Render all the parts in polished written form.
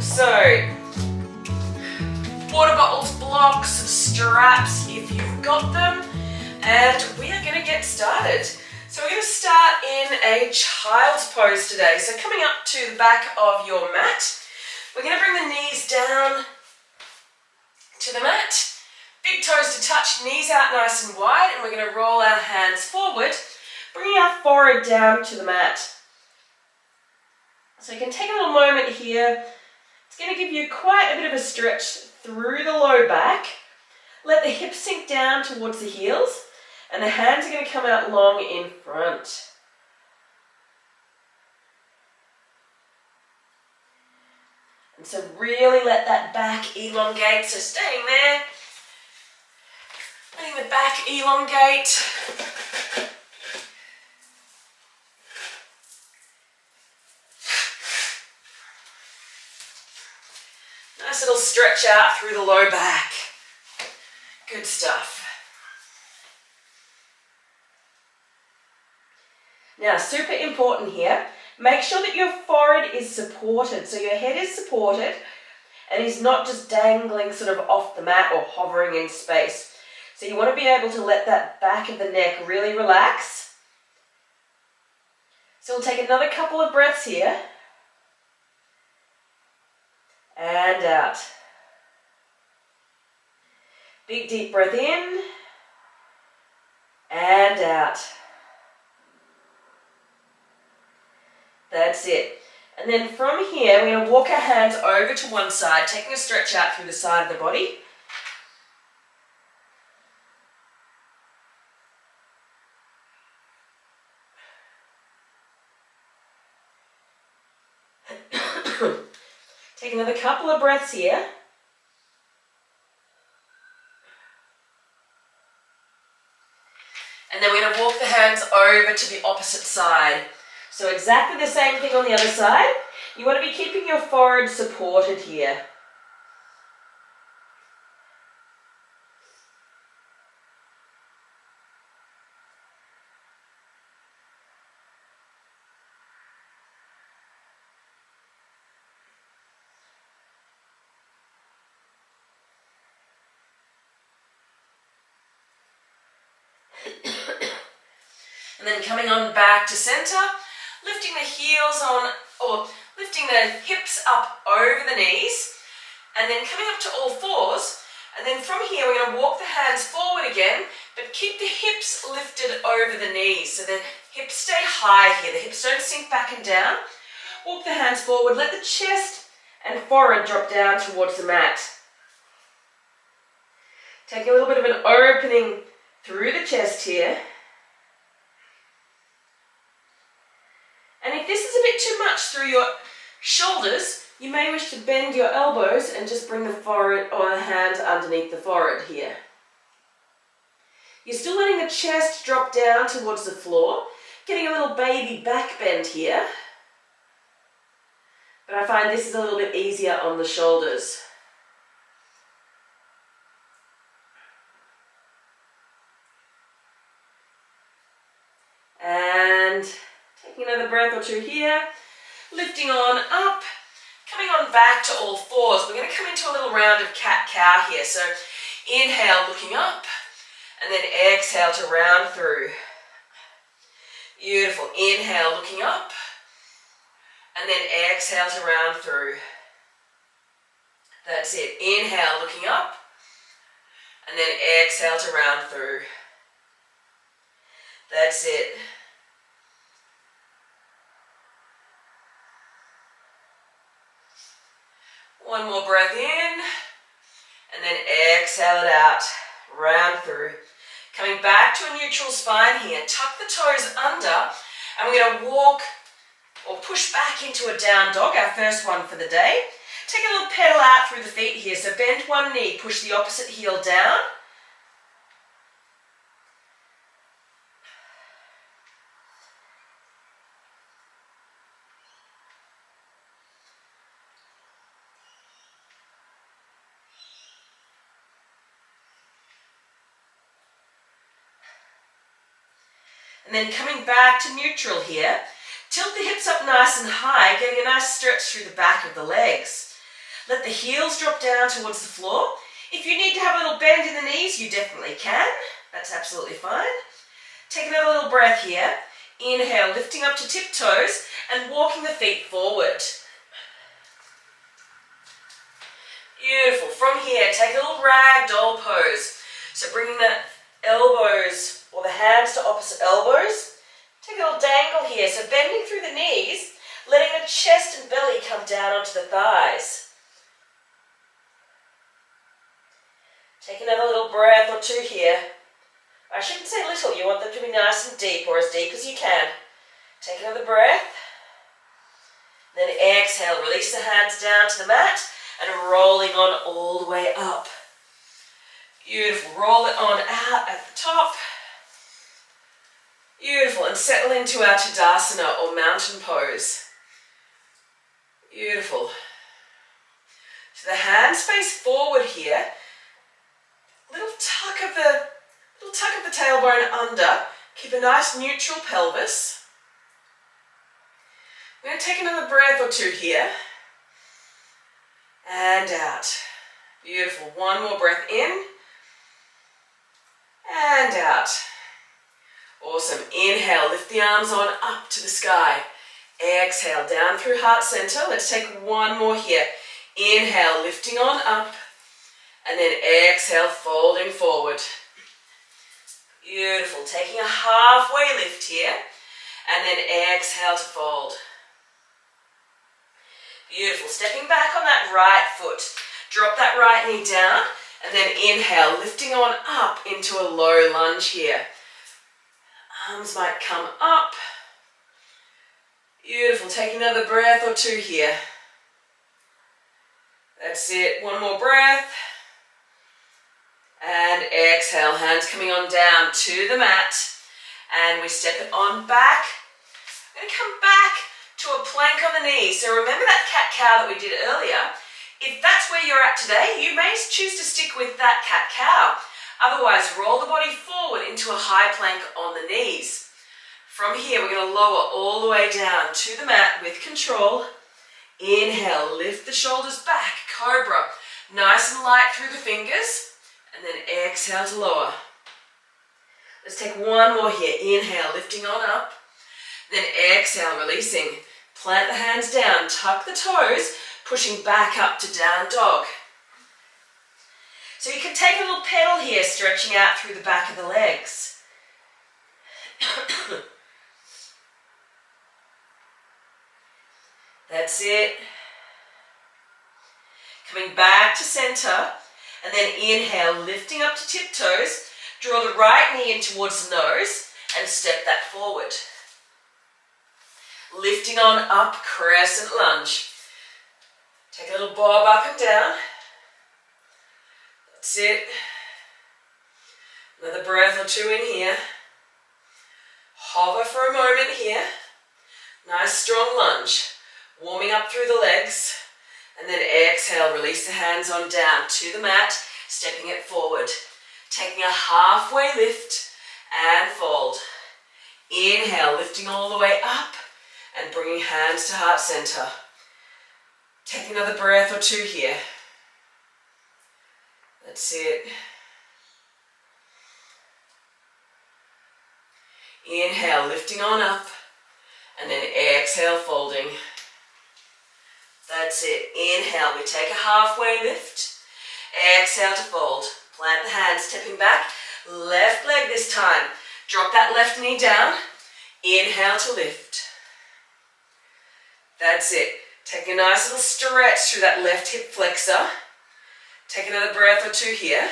So, water bottles, blocks, straps if you've got them, and we are going to get started. So we're going to start in a child's pose today. So coming up to the back of your mat, we're going to bring the knees down to the mat, big toes to touch, knees out nice and wide, and we're going to roll our hands forward, bringing our forehead down to the mat. So you can take a little moment here. It's going to give you quite a bit of a stretch through the low back. Let the hips sink down towards the heels, and the hands are going to come out long in front. And so really let that back elongate, so staying there, letting the back elongate. Nice little stretch out through the low back. Good stuff. Now, super important here, make sure that your forehead is supported. So your head is supported and is not just dangling sort of off the mat or hovering in space. So you want to be able to let that back of the neck really relax. So we'll take another couple of breaths here. And out. Big deep breath in. And out. That's it. And then from here, we're going to walk our hands over to one side, taking a stretch out through the side of the body. Take another couple of breaths here. And then we're going to walk the hands over to the opposite side. So exactly the same thing on the other side. You want to be keeping your forehead supported here. And then coming on back to center, lifting the heels on, or lifting the hips up over the knees, and then coming up to all fours, and then from here we're going to walk the hands forward again, but keep the hips lifted over the knees, so the hips stay high here, the hips don't sink back and down. Walk the hands forward, let the chest and forehead drop down towards the mat. Take a little bit of an opening through the chest here. And if this is a bit too much through your shoulders, you may wish to bend your elbows and just bring the forehead or the hands underneath the forehead here. You're still letting the chest drop down towards the floor, getting a little baby back bend here. But I find this is a little bit easier on the shoulders. And taking another breath or two here, lifting on up, coming on back to all fours. We're going to come into a little round of cat-cow here. So inhale, looking up, and then exhale to round through. Beautiful. Inhale, looking up, and then exhale to round through. That's it. Inhale, looking up, and then exhale to round through. That's it. One more breath in, and then exhale it out, round through. Coming back to a neutral spine here, tuck the toes under, and we're going to walk or push back into a down dog, our first one for the day. Take a little pedal out through the feet here, so bend one knee, push the opposite heel down. And then coming back to neutral here, tilt the hips up nice and high, getting a nice stretch through the back of the legs. Let the heels drop down towards the floor. If you need to have a little bend in the knees, you definitely can. That's absolutely fine. Take another little breath here. Inhale, lifting up to tiptoes and walking the feet forward. Beautiful. From here, take a little ragdoll pose. So bringing the elbows or the hands to opposite elbows. Take a little dangle here. So bending through the knees, letting the chest and belly come down onto the thighs. Take another little breath or two here. I shouldn't say little, you want them to be nice and deep, or as deep as you can. Take another breath. Then exhale, release the hands down to the mat and rolling on all the way up. Beautiful, roll it on out at the top. Beautiful, and settle into our Tadasana or mountain pose. Beautiful. So the hands face forward here. Little tuck of the tailbone under. Keep a nice neutral pelvis. We're going to take another breath or two here. And out. Beautiful. One more breath in. And out. Awesome. Inhale, lift the arms on up to the sky. Exhale, down through heart center. Let's take one more here. Inhale, lifting on up. And then exhale, folding forward. Beautiful. Taking a halfway lift here. And then exhale to fold. Beautiful. Stepping back on that right foot. Drop that right knee down. And then inhale, lifting on up into a low lunge here. Arms might come up. Beautiful. Take another breath or two here. That's it. One more breath. And exhale, hands coming on down to the mat. And we step it on back. We're going to come back to a plank on the knees. So remember that cat-cow that we did earlier? If that's where you're at today, you may choose to stick with that cat-cow. Otherwise, roll the body forward into a high plank on the knees. From here, we're going to lower all the way down to the mat with control. Inhale, lift the shoulders back, cobra. Nice and light through the fingers. And then exhale to lower. Let's take one more here. Inhale, lifting on up. Then exhale, releasing. Plant the hands down, tuck the toes, pushing back up to down dog. So you can take a little pedal here, stretching out through the back of the legs. That's it. Coming back to center. And then inhale, lifting up to tiptoes. Draw the right knee in towards the nose and step that forward. Lifting on up, crescent lunge. Take a little bob up and down. That's it. Another breath or two in here. Hover for a moment here. Nice strong lunge. Warming up through the legs. And then exhale, release the hands on down to the mat, stepping it forward. Taking a halfway lift and fold. Inhale, lifting all the way up and bringing hands to heart center. Take another breath or two here. That's it. Inhale, lifting on up, and then exhale, folding. That's it. Inhale, we take a halfway lift. Exhale to fold. Plant the hands, stepping back. Left leg this time. Drop that left knee down. Inhale to lift. That's it. Take a nice little stretch through that left hip flexor. Take another breath or two here.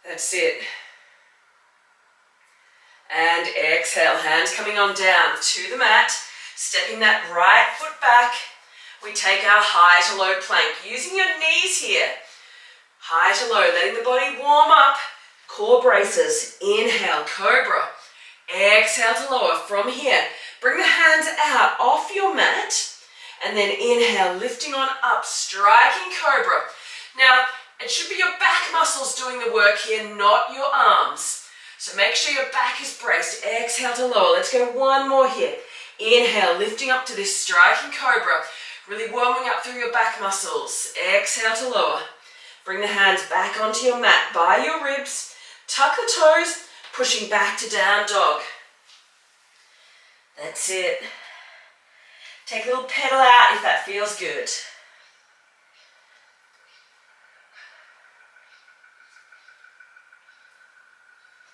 That's it. And exhale, hands coming on down to the mat. Stepping that right foot back, we take our high to low plank. Using your knees here. High to low, letting the body warm up. Core braces. Inhale, cobra. Exhale to lower. From here, bring the hands out off your mat. And then inhale, lifting on up, striking cobra. Now, it should be your back muscles doing the work here, not your arms. So make sure your back is braced. Exhale to lower. Let's go one more here. Inhale, lifting up to this striking cobra. Really warming up through your back muscles. Exhale to lower. Bring the hands back onto your mat by your ribs. Tuck the toes, pushing back to down dog. That's it. Take a little pedal out if that feels good.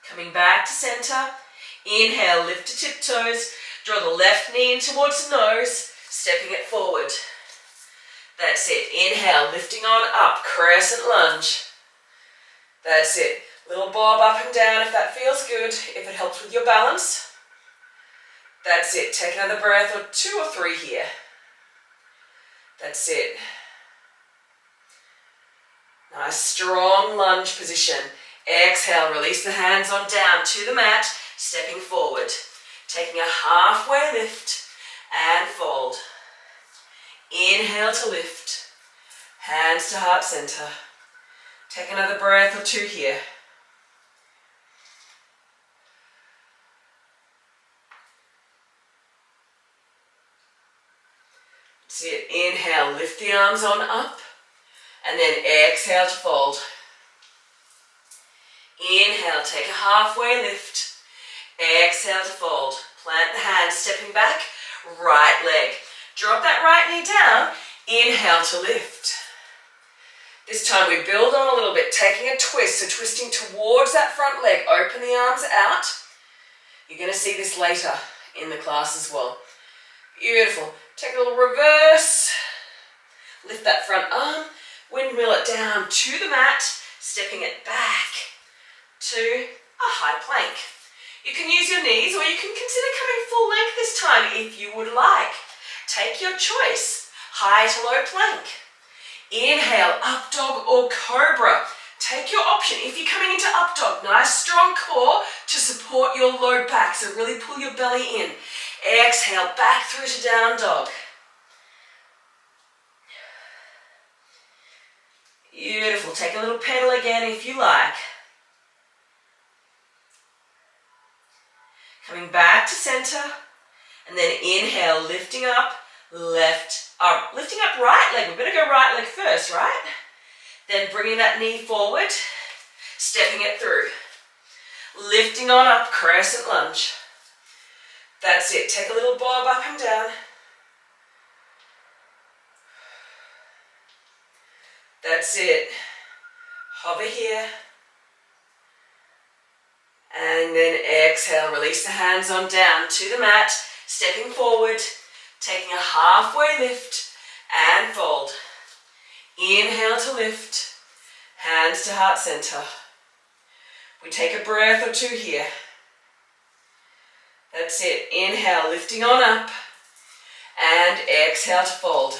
Coming back to center. Inhale, lift to tiptoes. Draw the left knee in towards the nose, stepping it forward. That's it. Inhale, lifting on up, crescent lunge. That's it. Little bob up and down if that feels good, if it helps with your balance. That's it. Take another breath or 2 or 3 here. That's it. Nice strong lunge position. Exhale, release the hands on down to the mat, stepping forward. Taking a halfway lift and fold. Inhale to lift. Hands to heart center. Take another breath or 2 here. That's it. Inhale, lift the arms on up. And then exhale to fold. Inhale, take a halfway lift. Exhale to fold. Plant the hands, stepping back. Right leg. Drop that right knee down. Inhale to lift. This time we build on a little bit, taking a twist, so twisting towards that front leg. Open the arms out. You're going to see this later in the class as well. Beautiful. Take a little reverse. Lift that front arm. Windmill it down to the mat, stepping it back to a high plank. You can use your knees or you can consider coming full length this time if you would like. Take your choice. High to low plank. Inhale, up dog or cobra. Take your option. If you're coming into up dog, nice strong core to support your low back. So really pull your belly in. Exhale, back through to down dog. Beautiful. Take a little pedal again if you like. Coming back to center, and then inhale, lifting up, lifting up right leg. We're going to go right leg first, right? Then bringing that knee forward, stepping it through. Lifting on up, crescent lunge. That's it. Take a little bob up and down. That's it. Hover here. And then exhale, release the hands on down to the mat, stepping forward, taking a halfway lift and fold. Inhale to lift, hands to heart center. We take a breath or 2 here. That's it. Inhale, lifting on up, and exhale to fold.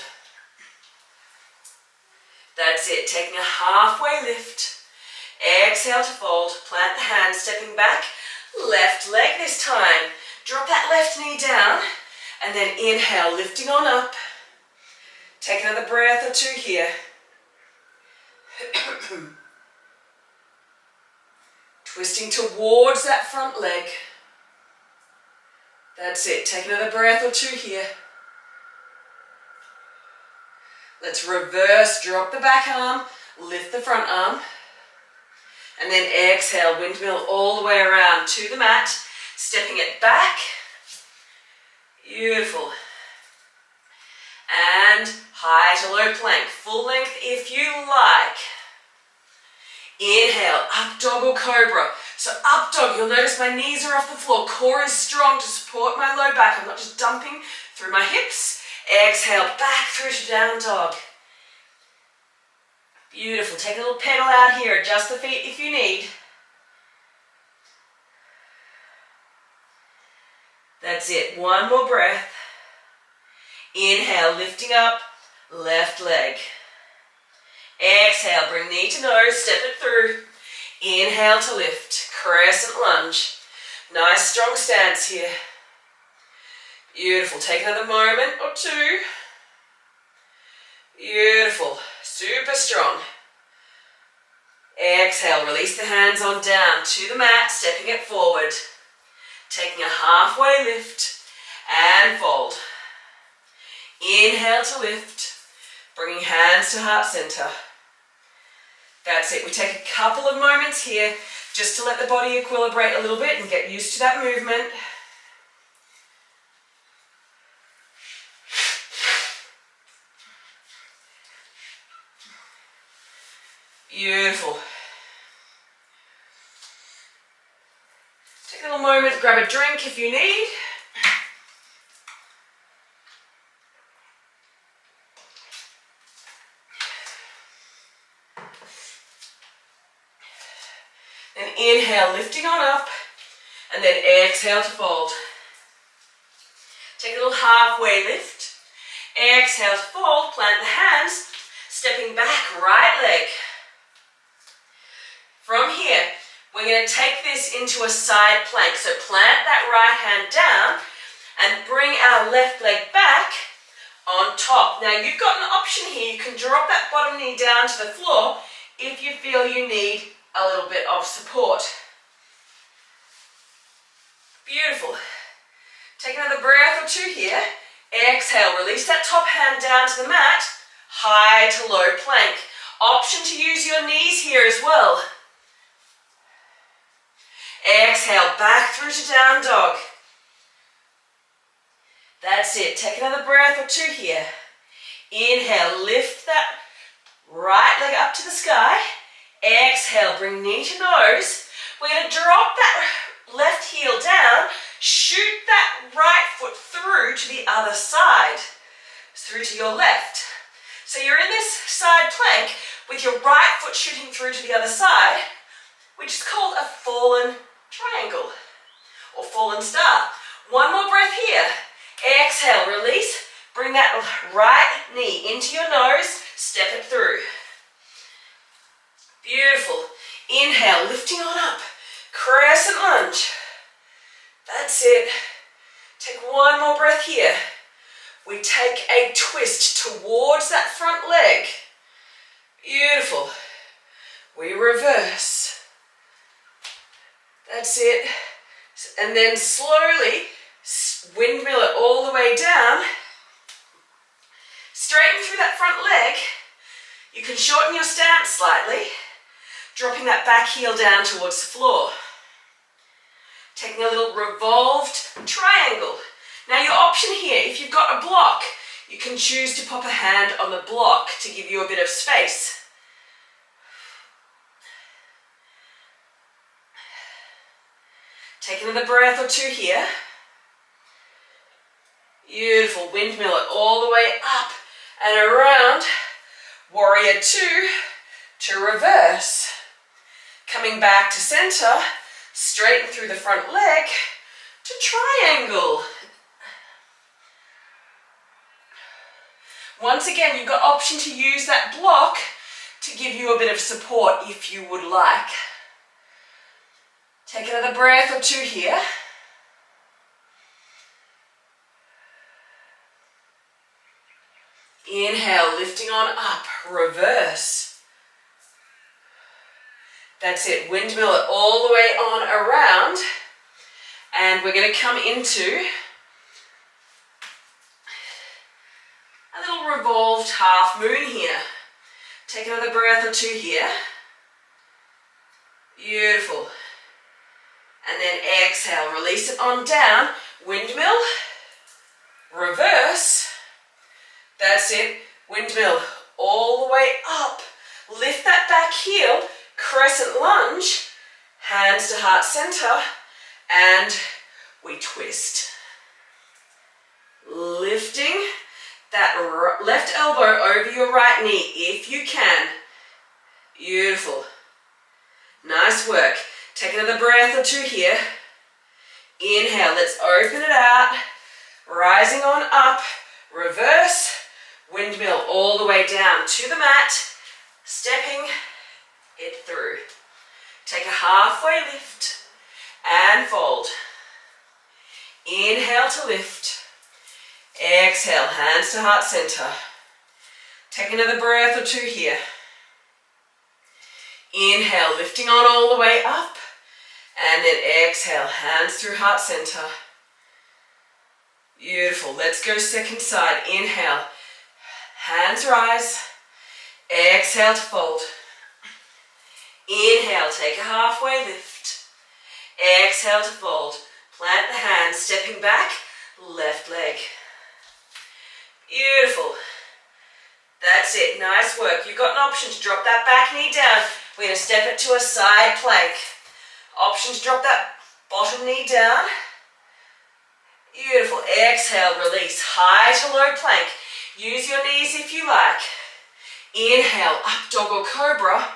That's it. Taking a halfway lift. Exhale to fold, plant the hands, stepping back, left leg this time. Drop that left knee down, and then inhale, lifting on up. Take another breath or 2 here. Twisting towards that front leg. That's it. Take another breath or 2 here. Let's reverse, drop the back arm, lift the front arm. And then exhale, windmill all the way around to the mat, stepping it back. Beautiful. And high to low plank, full length if you like. Inhale, up dog or cobra. So up dog, you'll notice my knees are off the floor, core is strong to support my low back. I'm not just dumping through my hips. Exhale, back through to down dog. Beautiful. Take a little pedal out here. Adjust the feet if you need. That's it. 1 more breath. Inhale, lifting up, left leg. Exhale, bring knee to nose, step it through. Inhale to lift, crescent lunge. Nice strong stance here. Beautiful. Take another moment or 2. Beautiful. Super strong. Exhale, release the hands on down to the mat, stepping it forward. Taking a halfway lift and fold. Inhale to lift, bringing hands to heart center. That's it. We take a couple of moments here just to let the body equilibrate a little bit and get used to that movement. Beautiful. Take a little moment, grab a drink if you need. And inhale, lifting on up, and then exhale to fold. Take a little halfway lift. Exhale to fold, plant the hands, stepping back, right leg. From here, we're going to take this into a side plank. So plant that right hand down and bring our left leg back on top. Now you've got an option here. You can drop that bottom knee down to the floor if you feel you need a little bit of support. Beautiful. Take another breath or two here. Exhale, release that top hand down to the mat. High to low plank. Option to use your knees here as well. Exhale, back through to down dog. That's it. Take another breath or two here. Inhale, lift that right leg up to the sky. Exhale, bring knee to nose. We're going to drop that left heel down, shoot that right foot through to the other side, through to your left. So you're in this side plank with your right foot shooting through to the other side, which is called a fallen triangle or fallen star. One more breath here. Exhale, release. Bring that right knee into your nose, step it through. Beautiful. Inhale, lifting on up. Crescent lunge. That's it. Take one more breath here. We take a twist towards that front leg. Beautiful. We reverse. That's it. And then slowly windmill it all the way down. Straighten through that front leg. You can shorten your stance slightly, dropping that back heel down towards the floor. Taking a little revolved triangle. Now your option here, if you've got a block, you can choose to pop a hand on the block to give you a bit of space. Take another breath or two here. Beautiful. Windmill it all the way up and around. Warrior two to reverse. Coming back to center, straighten through the front leg to triangle. Once again, you've got option to use that block to give you a bit of support if you would like. Take another breath or two here. Inhale, lifting on up, reverse. That's it, windmill it all the way on around. And we're going to come into a little revolved half moon here. Take another breath or two here. Beautiful. And then exhale, release it on down, windmill, reverse. That's it, windmill all the way up. Lift that back heel, crescent lunge, hands to heart center, and we twist. Lifting that left elbow over your right knee if you can. Beautiful. Nice work. Take another breath or two here. Inhale, let's open it out. Rising on up, reverse, windmill all the way down to the mat, stepping it through. Take a halfway lift and fold. Inhale to lift. Exhale, hands to heart center. Take another breath or two here. Inhale, lifting on all the way up. And then exhale, hands through heart center. Beautiful. Let's go second side. Inhale. Hands rise. Exhale to fold. Inhale, take a halfway lift. Exhale to fold. Plant the hands, stepping back, left leg. Beautiful. That's it, nice work. You've got an option to drop that back knee down. We're going to step it to a side plank. Option to drop that bottom knee down. Beautiful. Exhale, release. High to low plank. Use your knees if you like. Inhale, up dog or cobra.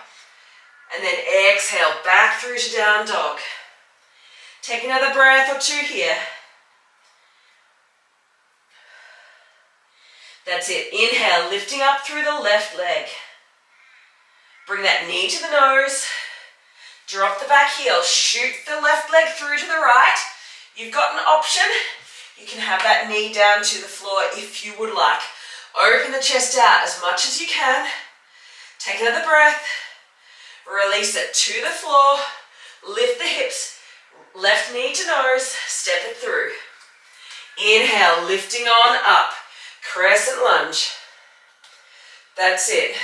And then exhale, back through to down dog. Take another breath or two here. That's it. Inhale, lifting up through the left leg. Bring that knee to the nose. Drop the back heel. Shoot the left leg through to the right. You've got an option. You can have that knee down to the floor if you would like. Open the chest out as much as you can. Take another breath. Release it to the floor. Lift the hips. Left knee to nose. Step it through. Inhale, lifting on up. Crescent lunge. That's it.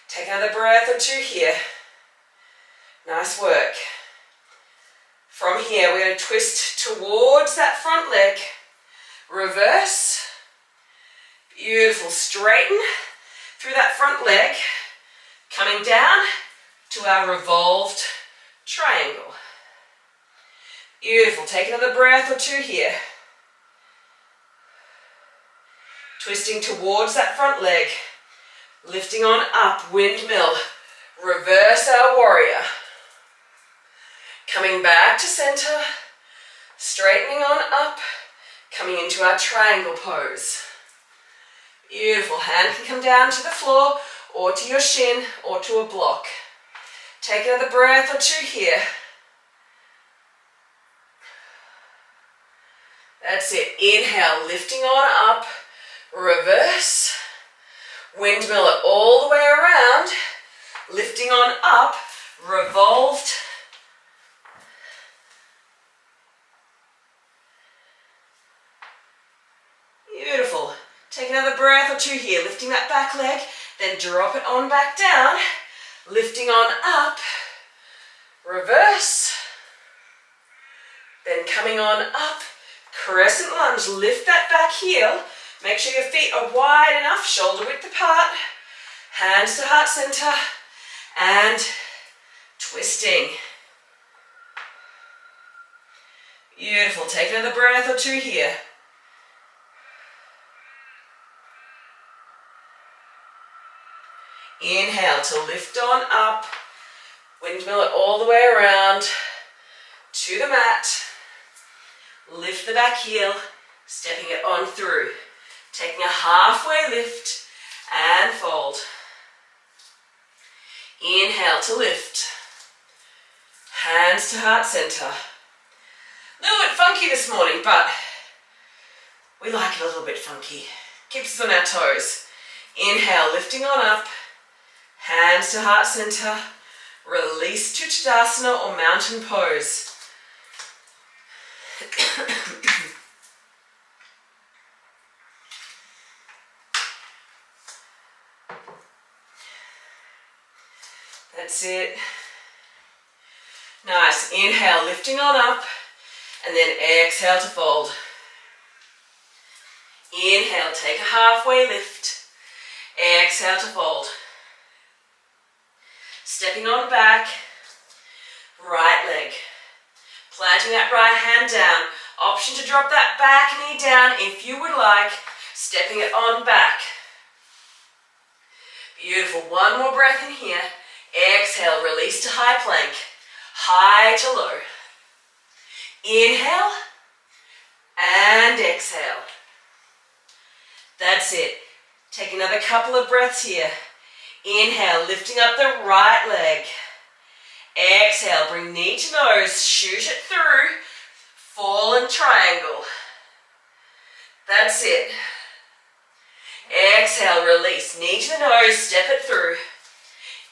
Take another breath or two here. Nice work. From here, we're going to twist towards that front leg. Reverse. Beautiful. Straighten through that front leg. Coming down to our revolved triangle. Beautiful. Take another breath or two here. Twisting towards that front leg. Lifting on up, windmill. Reverse our warrior. Coming back to center. Straightening on up. Coming into our triangle pose. Beautiful. Hand can come down to the floor or to your shin or to a block. Take another breath or two here. That's it. Inhale, lifting on up. Reverse. Windmill it all the way around. Lifting on up. Revolved. Beautiful. Take another breath or two here. Lifting that back leg. Then drop it on back down. Lifting on up. Reverse. Then coming on up. Crescent lunge. Lift that back heel. Make sure your feet are wide enough, shoulder width apart. Hands to heart center. And twisting. Beautiful. Take another breath or two here. Inhale to lift on up. Windmill it all the way around to the mat. Lift the back heel, stepping it on through. Taking a halfway lift and fold. Inhale to lift. Hands to heart center. A little bit funky this morning, but we like it a little bit funky. Keeps us on our toes. Inhale, lifting on up. Hands to heart center. Release to Tadasana or mountain pose. That's it. Nice. Inhale, lifting on up, and then exhale to fold. Inhale, take a halfway lift. Exhale to fold. Stepping on back, right leg. Planting that right hand down. Option to drop that back knee down if you would like. Stepping it on back. Beautiful. One more breath in here. Exhale, release to high plank. High to low. Inhale and exhale. That's it. Take another couple of breaths here. Inhale, lifting up the right leg. Exhale, bring knee to nose, shoot it through. Fallen triangle. That's it. Exhale, release. Knee to the nose, step it through.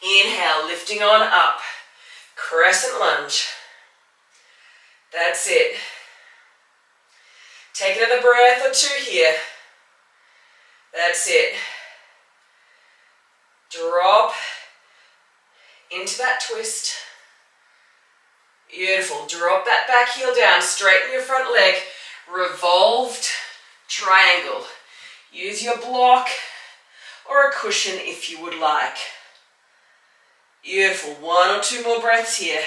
Inhale, lifting on up. Crescent lunge. That's it. Take another breath or two here. That's it. Drop into that twist. Beautiful. Drop that back heel down. Straighten your front leg. Revolved triangle. Use your block or a cushion if you would like. Beautiful. 1 or 2 more breaths here.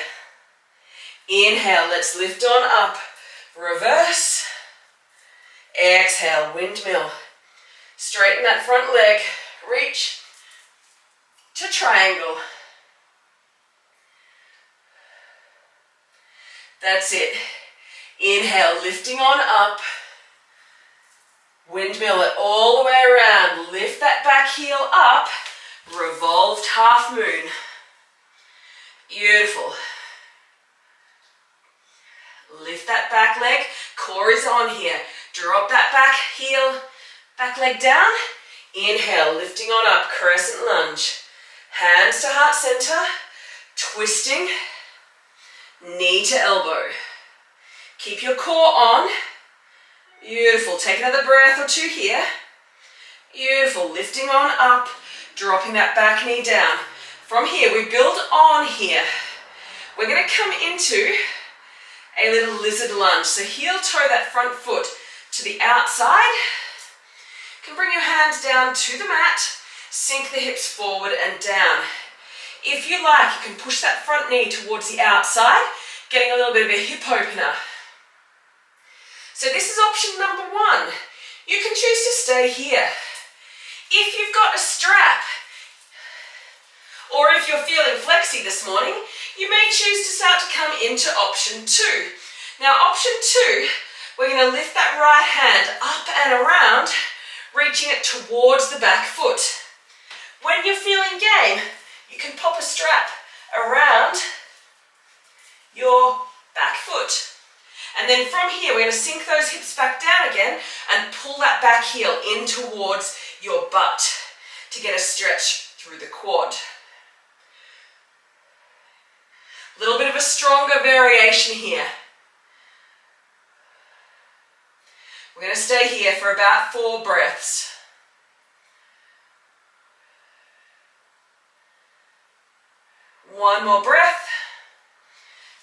Inhale. Let's lift on up. Reverse. Exhale. Windmill. Straighten that front leg. Reach to triangle. That's it. Inhale, lifting on up. Windmill it all the way around. Lift that back heel up. Revolved half moon. Beautiful. Lift that back leg. Core is on here. Drop that back heel, back leg down. Inhale, lifting on up. Crescent lunge. Hands to heart center. Twisting. Knee to elbow. Keep your core on. Beautiful. Take another breath or two here. Beautiful. Lifting on up. Dropping that back knee down. From here, we build on here. We're going to come into a little lizard lunge. So heel toe that front foot to the outside. You can bring your hands down to the mat. Sink the hips forward and down. If you like, you can push that front knee towards the outside, getting a little bit of a hip opener. So this is option number 1. You can choose to stay here. If you've got a strap, or if you're feeling flexy this morning, you may choose to start to come into option 2. Now option 2, we're going to lift that right hand up and around, reaching it towards the back foot. When you're feeling game, you can pop a strap around your back foot. And then from here, we're going to sink those hips back down again and pull that back heel in towards your butt to get a stretch through the quad. A little bit of a stronger variation here. We're going to stay here for about 4 breaths. One more breath,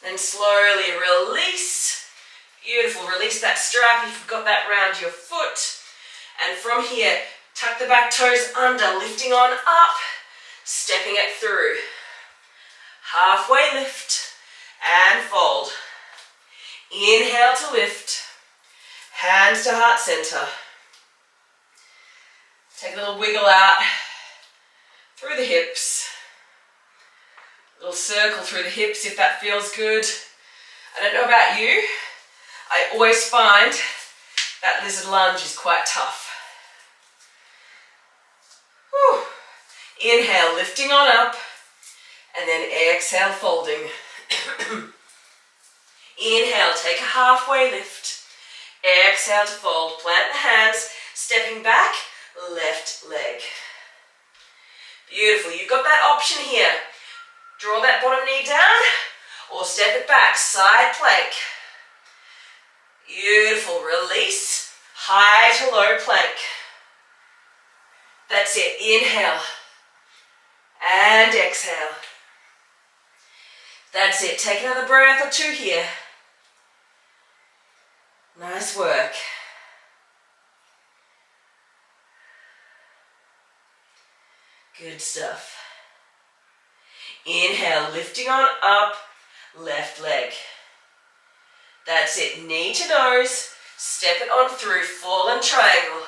then slowly release. Beautiful, release that strap if you've got that around your foot. And from here, tuck the back toes under, lifting on up, stepping it through. Halfway lift and fold. Inhale to lift, hands to heart center. Take a little wiggle out through the hips. Little circle through the hips if that feels good. I don't know about you, I always find that lizard lunge is quite tough. Whew. Inhale, lifting on up, and then exhale, folding. Inhale, take a halfway lift. Exhale to fold, plant the hands, stepping back, left leg. Beautiful, you've got that option here. Draw that bottom knee down or step it back, side plank. Beautiful, release, high to low plank. That's it, inhale and exhale. That's it, take another breath or 2 here. Nice work. Good stuff. Inhale, lifting on up, left leg. That's it, knee to nose, step it on through, fallen triangle.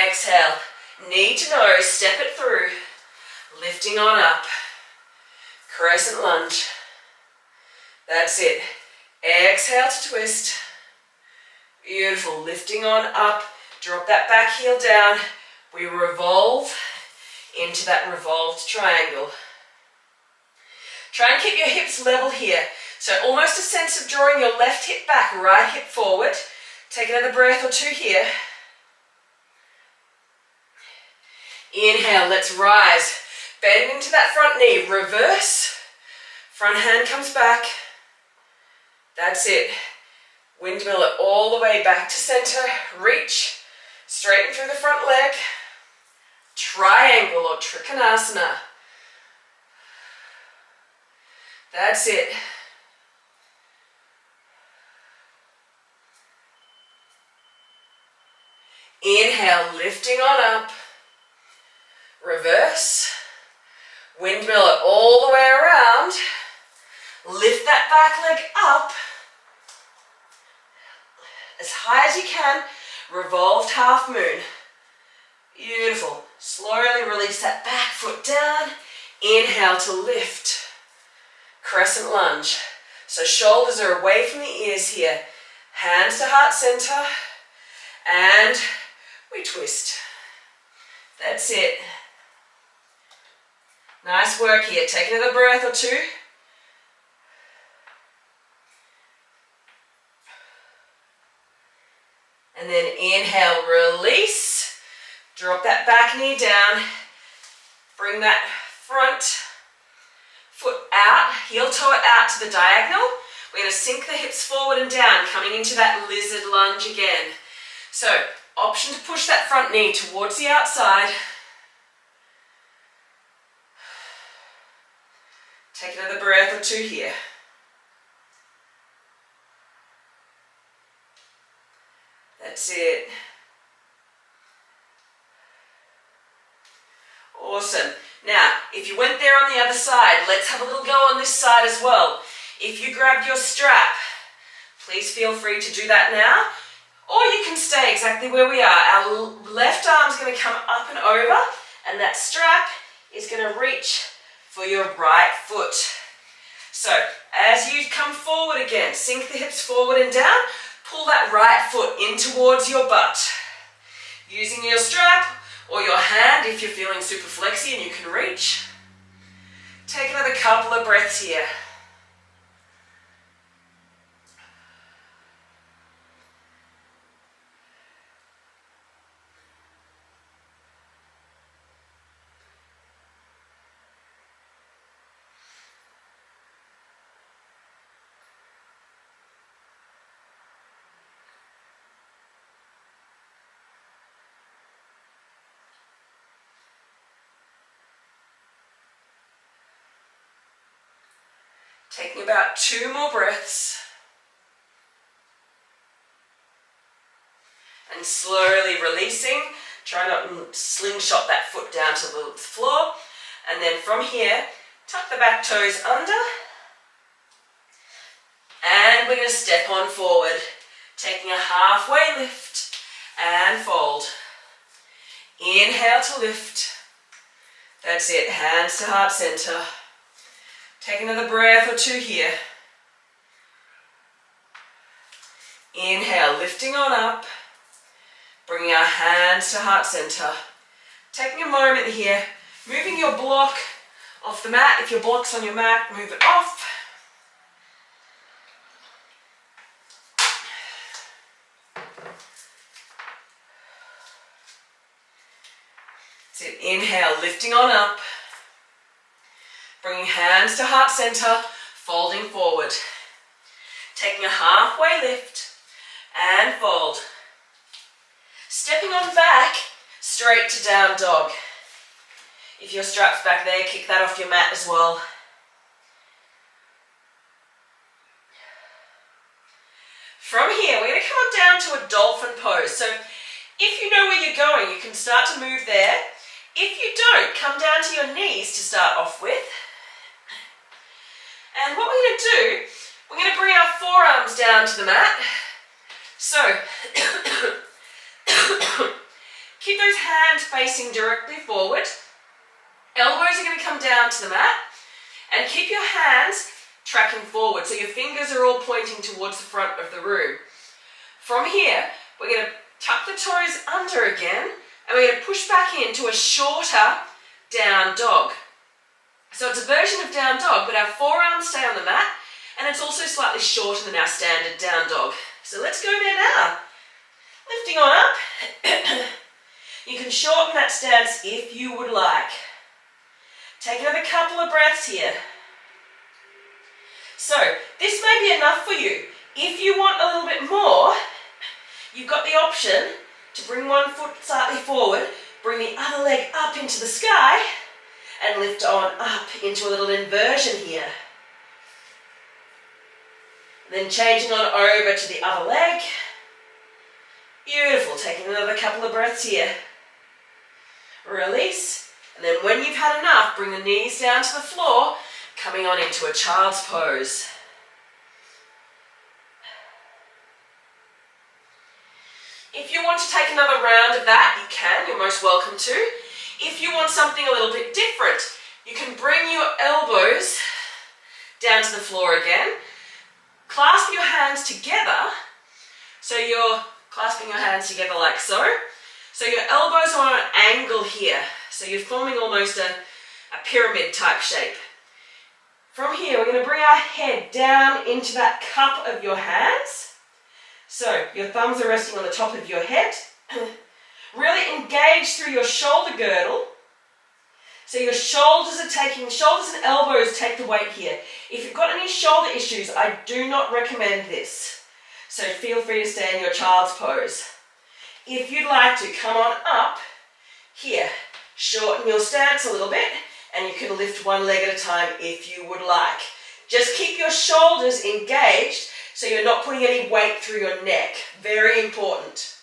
Exhale, knee to nose, step it through, lifting on up, crescent lunge. That's it, exhale to twist. Beautiful, lifting on up, drop that back heel down, we revolve into that revolved triangle. Try and keep your hips level here. So almost a sense of drawing your left hip back, right hip forward. Take another breath or 2 here. Inhale, let's rise. Bend into that front knee, reverse. Front hand comes back. That's it. Windmill it all the way back to center. Reach, straighten through the front leg. Triangle or Trikonasana. That's it. Inhale, lifting on up. Reverse. Windmill it all the way around. Lift that back leg up as high as you can. Revolved half moon. Beautiful. Slowly release that back foot down. Inhale to lift. Crescent lunge. So shoulders are away from the ears here. Hands to heart center. And we twist. That's it. Nice work here. Take another breath or two. And then inhale, release. Drop that back knee down. Bring that front foot out, heel toe it out to the diagonal. We're going to sink the hips forward and down, coming into that lizard lunge again. So, option to push that front knee towards the outside. Take another breath or two here. That's it. Awesome. Now, if you went there on the other side, let's have a little go on this side as well. If you grabbed your strap, please feel free to do that now. Or you can stay exactly where we are. Our left arm's going to come up and over, and that strap is going to reach for your right foot. So, as you come forward again, sink the hips forward and down, pull that right foot in towards your butt. Using your strap or your hand if you're feeling super flexy and you can reach. Take another couple of breaths here. Taking about 2 more breaths. And slowly releasing. Try not to slingshot that foot down to the floor. And then from here, tuck the back toes under. And we're going to step on forward. Taking a halfway lift and fold. Inhale to lift. That's it. Hands to heart center. Take another breath or two here. Inhale, lifting on up. Bringing our hands to heart center. Taking a moment here. Moving your block off the mat. If your block's on your mat, move it off. That's it. Inhale, lifting on up. Bringing hands to heart center, folding forward. Taking a halfway lift and fold. Stepping on back, straight to down dog. If your strap's back there, kick that off your mat as well. From here, we're going to come down to a dolphin pose. So if you know where you're going, you can start to move there. If you don't, come down to your knees to start off with. And what we're going to do, we're going to bring our forearms down to the mat. So, keep those hands facing directly forward. Elbows are going to come down to the mat. And keep your hands tracking forward, so your fingers are all pointing towards the front of the room. From here, we're going to tuck the toes under again, and we're going to push back into a shorter down dog. So it's a version of down dog, but our forearms stay on the mat, and it's also slightly shorter than our standard down dog. So let's go there now. Lifting on up. You can shorten that stance if you would like. Take another couple of breaths here. So this may be enough for you. If you want a little bit more, you've got the option to bring one foot slightly forward, bring the other leg up into the sky, and lift on up into a little inversion here. Then changing on over to the other leg. Beautiful, taking another couple of breaths here. Release, and then when you've had enough, bring the knees down to the floor, coming on into a child's pose. If you want to take another round of that, you can, you're most welcome to. If you want something a little bit different, you can bring your elbows down to the floor again. Clasp your hands together, so you're clasping your hands together like so. So your elbows are on an angle here, so you're forming almost a pyramid type shape. From here, we're going to bring our head down into that cup of your hands. So your thumbs are resting on the top of your head. Really engage through your shoulder girdle. So your shoulders and elbows take the weight here. If you've got any shoulder issues, I do not recommend this. So feel free to stay in your child's pose. If you'd like to, come on up here. Shorten your stance a little bit, and you can lift one leg at a time if you would like. Just keep your shoulders engaged so you're not putting any weight through your neck. Very important.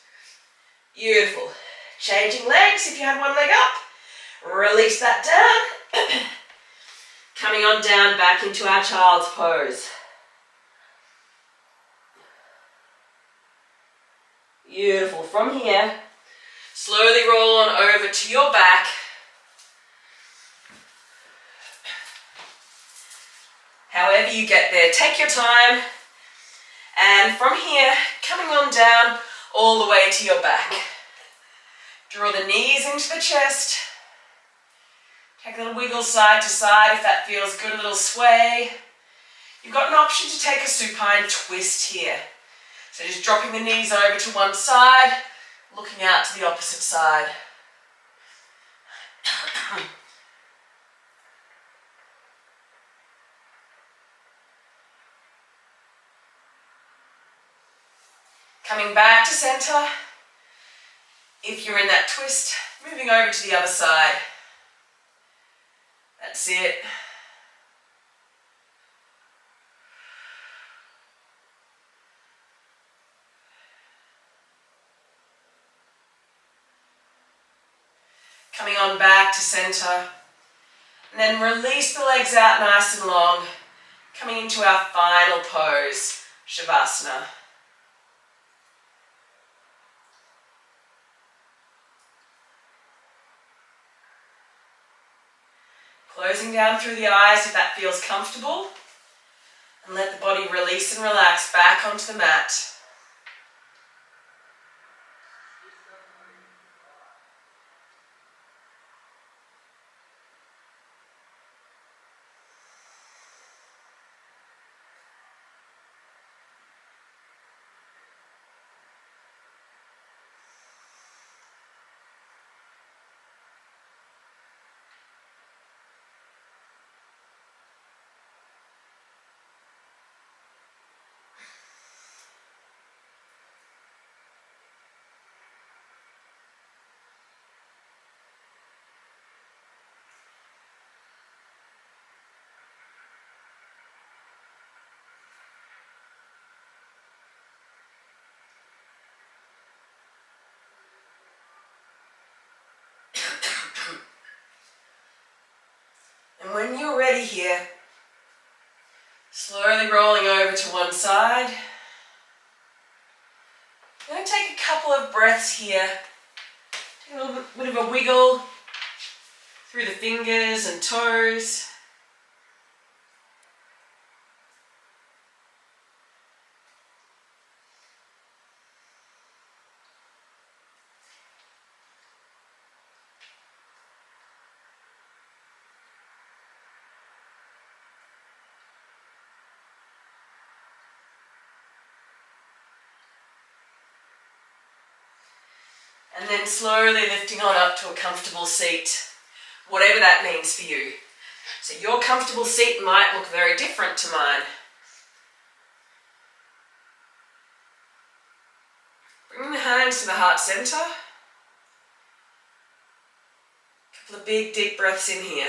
Beautiful. Changing legs if you had one leg up. Release that down. Coming on down back into our child's pose. Beautiful. From here, slowly roll on over to your back. However you get there, take your time. And from here, coming on down all the way to your back. Draw the knees into the chest. Take a little wiggle side to side if that feels good, a little sway. You've got an option to take a supine twist here. So just dropping the knees over to one side, looking out to the opposite side. Coming back to center. If you're in that twist, moving over to the other side. That's it. Coming on back to center. And then release the legs out nice and long. Coming into our final pose, Shavasana. Closing down through the eyes if that feels comfortable. And let the body release and relax back onto the mat. And when you're ready here, slowly rolling over to one side. I'm going to take a couple of breaths here. Take a little bit of a wiggle through the fingers and toes. And then slowly lifting on up to a comfortable seat, whatever that means for you. So your comfortable seat might look very different to mine. minds to the heart center. A couple of big deep breaths in here.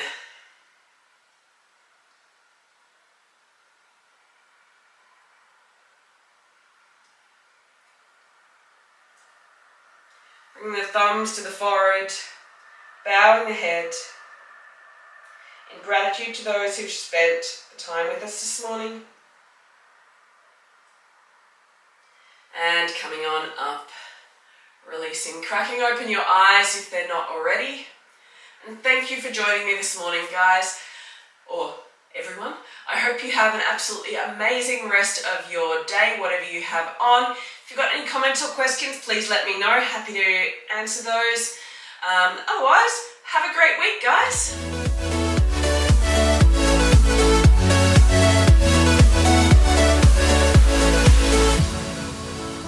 Bring the thumbs to the forehead, bowing the head. In gratitude to those who've spent the time with us this morning. And coming on up, releasing, cracking open your eyes if they're not already. And thank you for joining me this morning, guys, or everyone. I hope you have an absolutely amazing rest of your day, whatever you have on. If you've got any comments or questions, please let me know. Happy to answer those. Otherwise, have a great week, guys.